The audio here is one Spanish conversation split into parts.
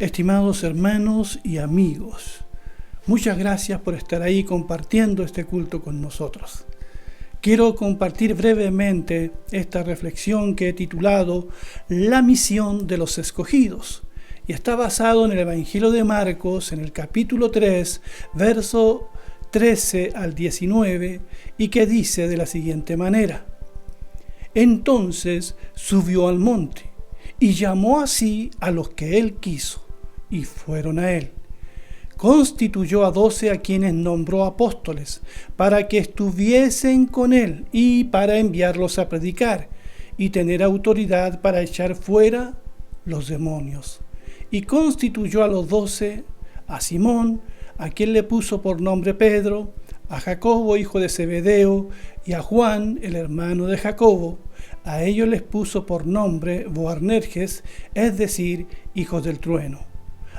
Estimados hermanos y amigos, muchas gracias por estar ahí compartiendo este culto con nosotros. Quiero compartir brevemente esta reflexión que he titulado La misión de los escogidos, y está basado en el Evangelio de Marcos, en el capítulo 3, verso 13 al 19, y que dice de la siguiente manera: Entonces subió al monte, y llamó así a los que él quiso, y fueron a él. Constituyó a 12 a quienes nombró apóstoles, para que estuviesen con él y para enviarlos a predicar, y tener autoridad para echar fuera los demonios. Y constituyó a los 12 a Simón, a quien le puso por nombre Pedro, a Jacobo, hijo de Zebedeo, y a Juan, el hermano de Jacobo. A ellos les puso por nombre Boanerges, es decir, hijos del trueno.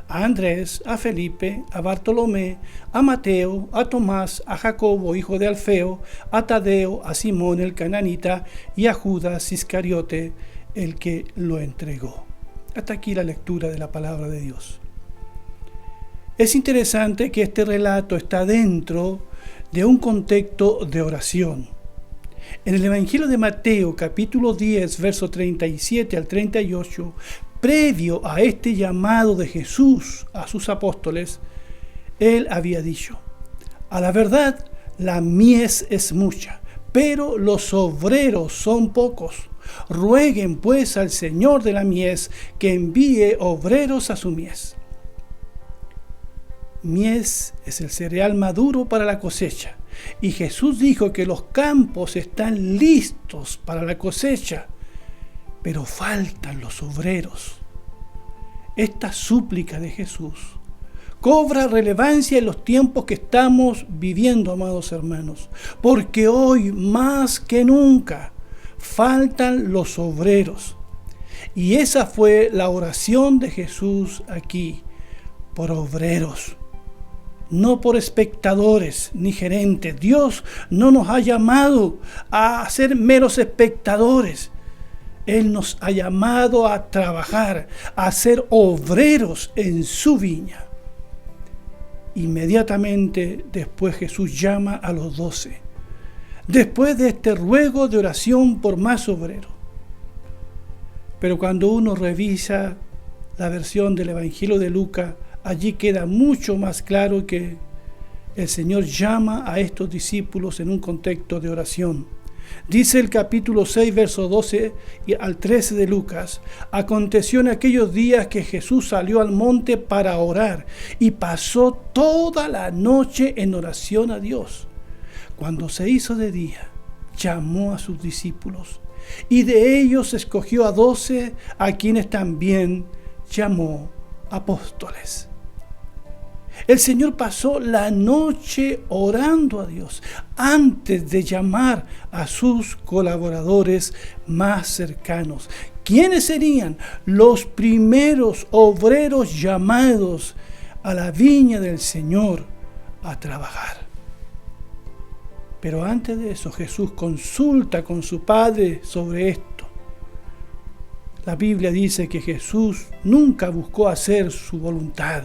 A Andrés, a Felipe, a Bartolomé, a Mateo, a Tomás, a Jacobo, hijo de Alfeo, a Tadeo, a Simón el cananita y a Judas Iscariote, el que lo entregó. Hasta aquí la lectura de la palabra de Dios. Es interesante que este relato está dentro de un contexto de oración. En el Evangelio de Mateo, capítulo 10, verso 37 al 38, previo a este llamado de Jesús a sus apóstoles, él había dicho: a la verdad, la mies es mucha, pero los obreros son pocos. Rueguen pues al Señor de la mies que envíe obreros a su mies. Mies es el cereal maduro para la cosecha, y Jesús dijo que los campos están listos para la cosecha, pero faltan los obreros. Esta súplica de Jesús cobra relevancia en los tiempos que estamos viviendo, amados hermanos, porque hoy más que nunca faltan los obreros. Y esa fue la oración de Jesús aquí, por obreros, no por espectadores ni gerentes. Dios no nos ha llamado a ser meros espectadores. Él nos ha llamado a trabajar, a ser obreros en su viña. Inmediatamente después Jesús llama a los 12. Después de este ruego de oración por más obreros. Pero cuando uno revisa la versión del Evangelio de Lucas, allí queda mucho más claro que el Señor llama a estos discípulos en un contexto de oración. Dice el capítulo 6, verso 12 al 13 de Lucas: Aconteció en aquellos días que Jesús salió al monte para orar y pasó toda la noche en oración a Dios. Cuando se hizo de día, llamó a sus discípulos y de ellos escogió a 12 a quienes también llamó apóstoles. El Señor pasó la noche orando a Dios antes de llamar a sus colaboradores más cercanos. ¿Quiénes serían los primeros obreros llamados a la viña del Señor a trabajar? Pero antes de eso, Jesús consulta con su Padre sobre esto. La Biblia dice que Jesús nunca buscó hacer su voluntad,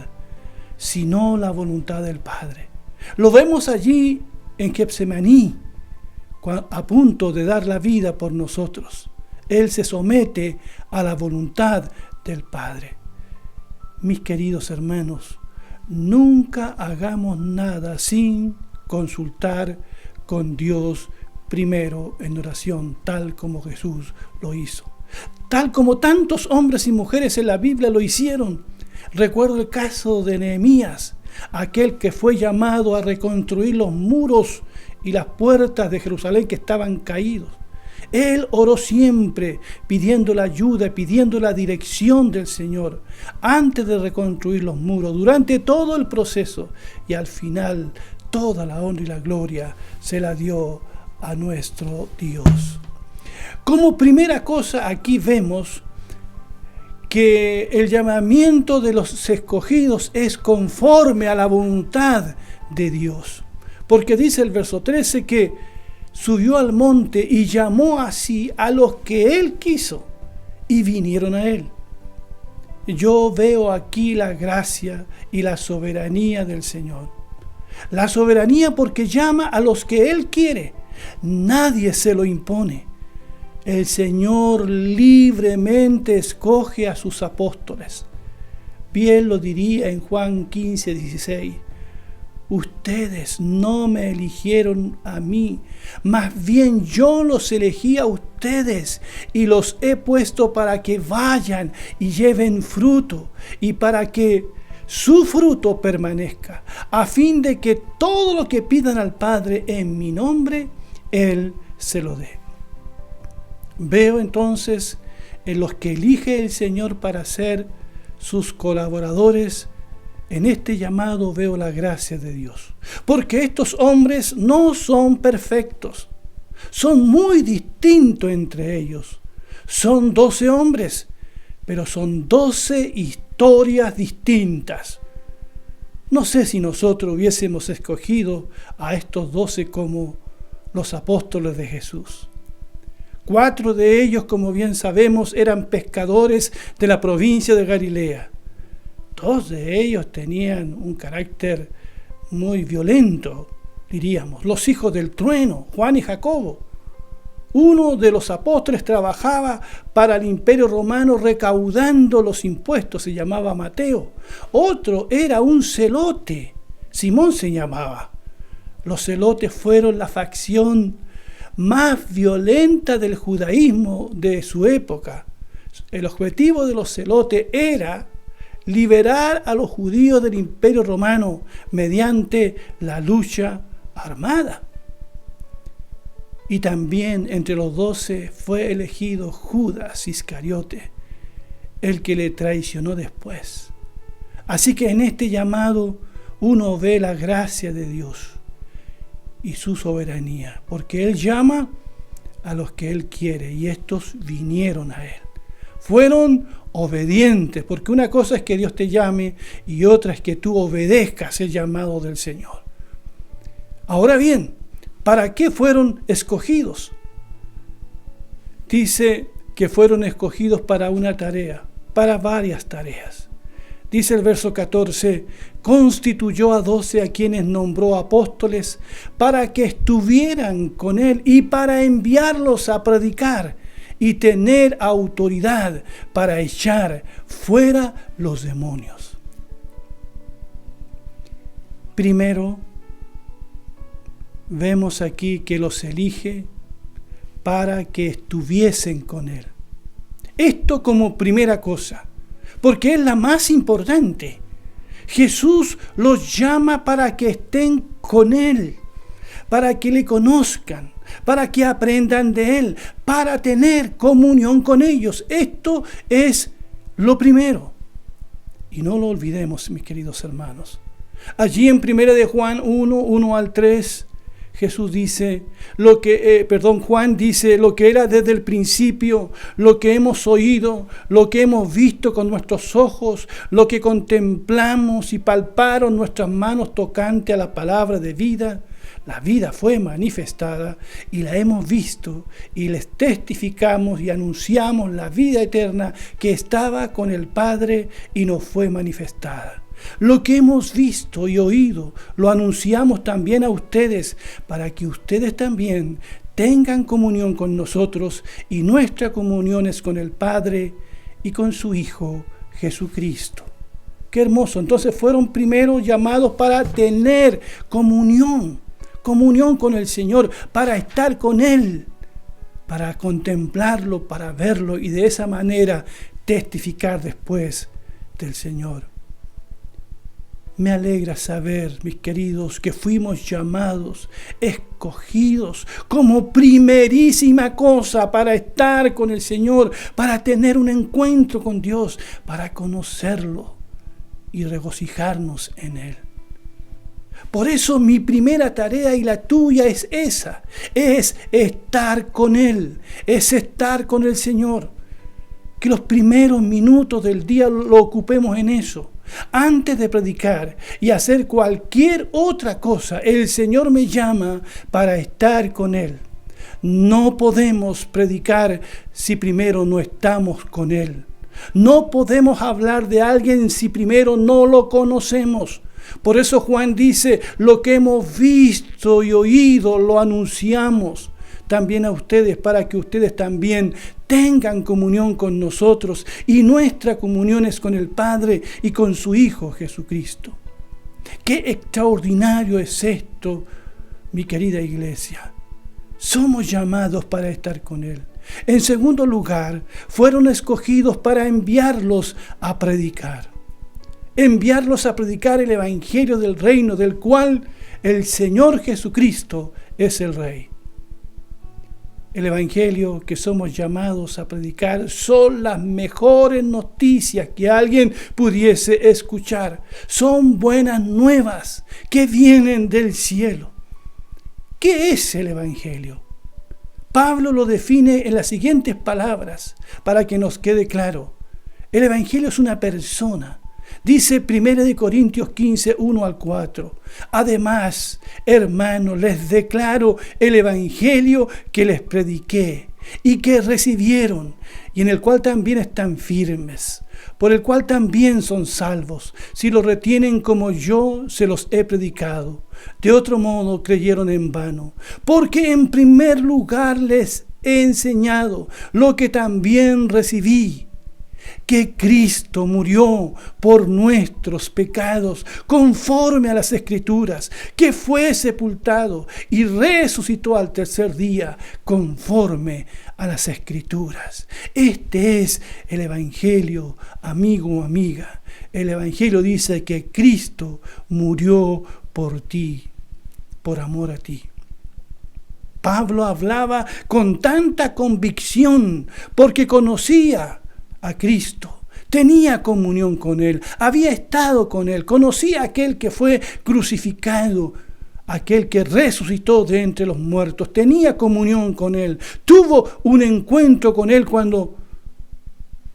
sino la voluntad del Padre. Lo vemos allí en Getsemaní, a punto de dar la vida por nosotros. Él se somete a la voluntad del Padre. Mis queridos hermanos, nunca hagamos nada sin consultar con Dios primero en oración, tal como Jesús lo hizo. Tal como tantos hombres y mujeres en la Biblia lo hicieron. Recuerdo el caso de Nehemías, aquel que fue llamado a reconstruir los muros y las puertas de Jerusalén que estaban caídos. Él oró siempre pidiendo la ayuda, pidiendo la dirección del Señor antes de reconstruir los muros, durante todo el proceso, y al final toda la honra y la gloria se la dio a nuestro Dios. Como primera cosa, aquí vemos que el llamamiento de los escogidos es conforme a la voluntad de Dios. Porque dice el verso 13 que subió al monte y llamó así a los que él quiso y vinieron a él. yo veo aquí la gracia y la soberanía del Señor. La soberanía porque llama a los que Él quiere. Nadie se lo impone. El Señor libremente escoge a sus apóstoles. Bien lo diría en Juan 15:16. Ustedes no me eligieron a mí, más bien yo los elegí a ustedes y los he puesto para que vayan y lleven fruto y para que su fruto permanezca, a fin de que todo lo que pidan al Padre en mi nombre, Él se lo dé. Veo entonces en los que elige el Señor para ser sus colaboradores. En este llamado veo la gracia de Dios, porque estos hombres no son perfectos, son muy distintos entre ellos. Son 12 hombres, pero son 12 historias distintas. No sé si nosotros hubiésemos escogido a estos 12 como los apóstoles de Jesús. 4 de ellos, como bien sabemos, eran pescadores de la provincia de Galilea. 2 de ellos tenían un carácter muy violento, diríamos, los hijos del trueno, Juan y Jacobo. Uno de los apóstoles trabajaba para el Imperio Romano recaudando los impuestos, se llamaba Mateo. Otro era un celote, Simón se llamaba. Los celotes fueron la facción más violenta del judaísmo de su época. El objetivo de los celotes era liberar a los judíos del Imperio Romano mediante la lucha armada. Y también entre los 12 fue elegido Judas Iscariote, el que le traicionó después. Así que en este llamado uno ve la gracia de Dios y su soberanía, porque Él llama a los que Él quiere y estos vinieron a Él. Fueron obedientes, porque una cosa es que Dios te llame y otra es que tú obedezcas el llamado del Señor. Ahora bien, ¿para qué fueron escogidos? Dice que fueron escogidos para una tarea, para varias tareas. Dice el verso 14, constituyó a 12 a quienes nombró apóstoles para que estuvieran con Él y para enviarlos a predicar y tener autoridad para echar fuera los demonios. Primero, vemos aquí que los elige para que estuviesen con Él. Esto como primera cosa, porque es la más importante. Jesús los llama para que estén con Él, para que le conozcan, para que aprendan de Él, para tener comunión con ellos. Esto es lo primero. Y no lo olvidemos, mis queridos hermanos. Allí en 1 de Juan 1 al 3, Jesús dice, Juan dice, lo que era desde el principio, lo que hemos oído, lo que hemos visto con nuestros ojos, lo que contemplamos y palparon nuestras manos tocante a la palabra de vida. La vida fue manifestada y la hemos visto y les testificamos y anunciamos la vida eterna que estaba con el Padre y nos fue manifestada. Lo que hemos visto y oído lo anunciamos también a ustedes para que ustedes también tengan comunión con nosotros y nuestra comunión es con el Padre y con su Hijo Jesucristo. Qué hermoso. Entonces fueron primero llamados para tener comunión con el Señor, para estar con Él, para contemplarlo, para verlo y de esa manera testificar después del Señor. Me alegra saber, mis queridos, que fuimos llamados, escogidos como primerísima cosa para estar con el Señor, para tener un encuentro con Dios, para conocerlo y regocijarnos en Él. Por eso mi primera tarea y la tuya es esa, es estar con Él, es estar con el Señor. Que los primeros minutos del día lo ocupemos en eso. Antes de predicar y hacer cualquier otra cosa, el Señor me llama para estar con Él. No podemos predicar si primero no estamos con Él. No podemos hablar de alguien si primero no lo conocemos. Por eso Juan dice, lo que hemos visto y oído lo anunciamos también a ustedes, para que ustedes también tengan comunión con nosotros, y nuestra comunión es con el Padre y con su Hijo Jesucristo. Qué extraordinario es esto, mi querida iglesia. Somos llamados para estar con Él. En segundo lugar, fueron escogidos para enviarlos a predicar. Enviarlos a predicar el Evangelio del reino, del cual el Señor Jesucristo es el Rey. El Evangelio que somos llamados a predicar son las mejores noticias que alguien pudiese escuchar. Son buenas nuevas que vienen del cielo. ¿Qué es el Evangelio? Pablo lo define en las siguientes palabras para que nos quede claro. El Evangelio es una persona. Dice 1 Corintios 15, 1 al 4. Además, hermanos, les declaro el Evangelio que les prediqué y que recibieron, y en el cual también están firmes, por el cual también son salvos, si lo retienen como yo se los he predicado. De otro modo creyeron en vano, porque en primer lugar les he enseñado lo que también recibí, que Cristo murió por nuestros pecados conforme a las Escrituras, que fue sepultado y resucitó al tercer día conforme a las Escrituras. Este es el Evangelio, amigo o amiga. El Evangelio dice que Cristo murió por ti, por amor a ti. Pablo hablaba con tanta convicción porque conocía a Cristo, tenía comunión con Él, había estado con Él, conocía a aquel que fue crucificado, aquel que resucitó de entre los muertos, tenía comunión con Él, tuvo un encuentro con Él cuando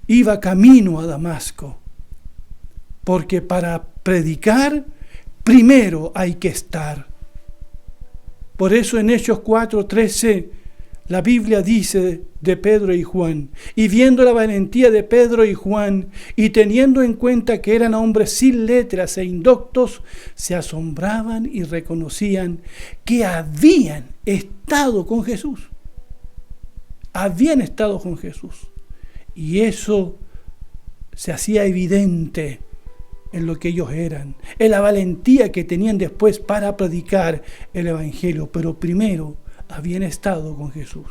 iba camino a Damasco, porque para predicar primero hay que estar. Por eso en Hechos 4:13 la Biblia dice de Pedro y Juan, y viendo la valentía de Pedro y Juan, y teniendo en cuenta que eran hombres sin letras e indoctos, se asombraban y reconocían que habían estado con Jesús. Habían estado con Jesús. Y eso se hacía evidente en lo que ellos eran, en la valentía que tenían después para predicar el Evangelio, pero primero habían estado con Jesús.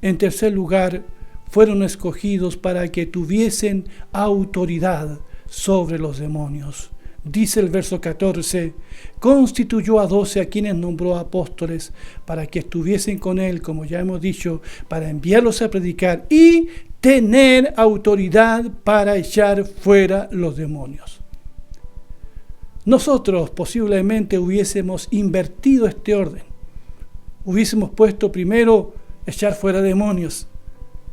En tercer lugar, fueron escogidos para que tuviesen autoridad sobre los demonios. Dice el verso 14, constituyó a 12 a quienes nombró apóstoles para que estuviesen con él, como ya hemos dicho, para enviarlos a predicar y tener autoridad para echar fuera los demonios. Nosotros posiblemente hubiésemos invertido este orden. Hubiésemos puesto primero echar fuera demonios,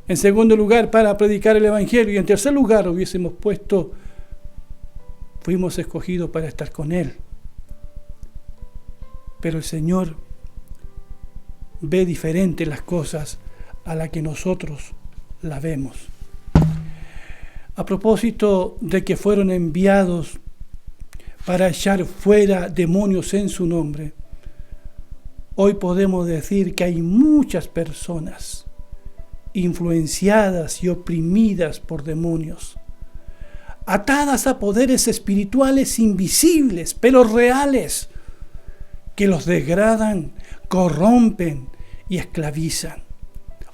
en segundo lugar para predicar el Evangelio, y en tercer lugar hubiésemos puesto fuimos escogidos para estar con Él. Pero el Señor ve diferente las cosas a las que nosotros las vemos. A propósito de que fueron enviados para echar fuera demonios en su nombre, hoy podemos decir que hay muchas personas influenciadas y oprimidas por demonios, atadas a poderes espirituales invisibles, pero reales, que los degradan, corrompen y esclavizan.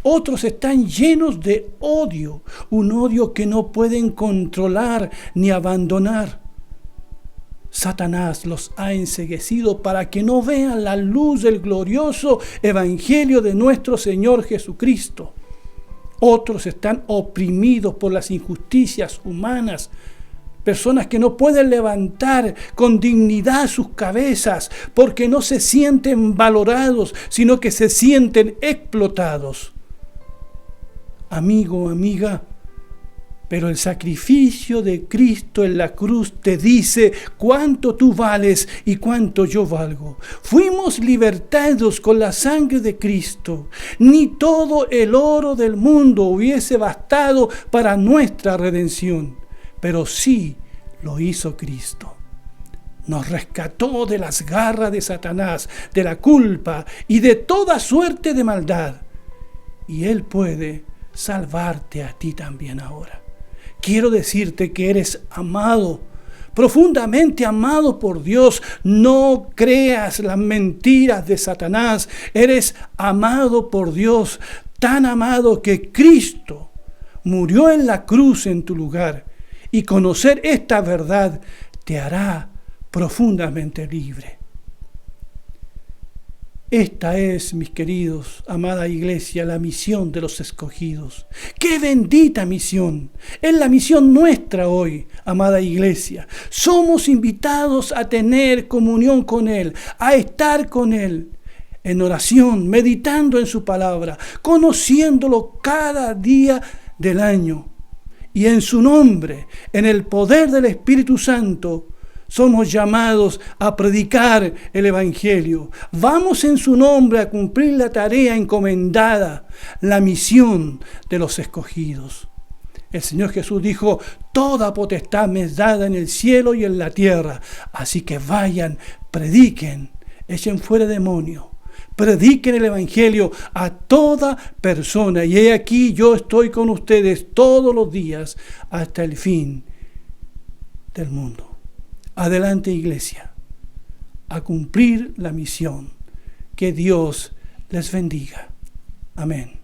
Otros están llenos de odio, un odio que no pueden controlar ni abandonar. Satanás los ha enceguecido para que no vean la luz del glorioso Evangelio de nuestro Señor Jesucristo. Otros están oprimidos por las injusticias humanas, personas que no pueden levantar con dignidad sus cabezas porque no se sienten valorados, sino que se sienten explotados. Amigo, amiga, Pero el sacrificio de Cristo en la cruz te dice cuánto tú vales y cuánto yo valgo. Fuimos libertados con la sangre de Cristo. Ni todo el oro del mundo hubiese bastado para nuestra redención, pero sí lo hizo Cristo. Nos rescató de las garras de Satanás, de la culpa y de toda suerte de maldad. Y Él puede salvarte a ti también ahora. Quiero decirte que eres amado, profundamente amado por Dios. No creas las mentiras de Satanás. Eres amado por Dios, tan amado que Cristo murió en la cruz en tu lugar. Y conocer esta verdad te hará profundamente libre. Esta es, mis queridos, amada iglesia, la misión de los escogidos. ¡Qué bendita misión! Es la misión nuestra hoy, amada iglesia. Somos invitados a tener comunión con Él, a estar con Él en oración, meditando en su palabra, conociéndolo cada día del año. Y en su nombre, en el poder del Espíritu Santo, somos llamados a predicar el Evangelio. Vamos en su nombre a cumplir la tarea encomendada, la misión de los escogidos. El Señor Jesús dijo: toda potestad me es dada en el cielo y en la tierra. Así que vayan, prediquen, echen fuera demonios, prediquen el Evangelio a toda persona. Y he aquí, yo estoy con ustedes todos los días hasta el fin del mundo. Adelante, iglesia, a cumplir la misión. Que Dios les bendiga. Amén.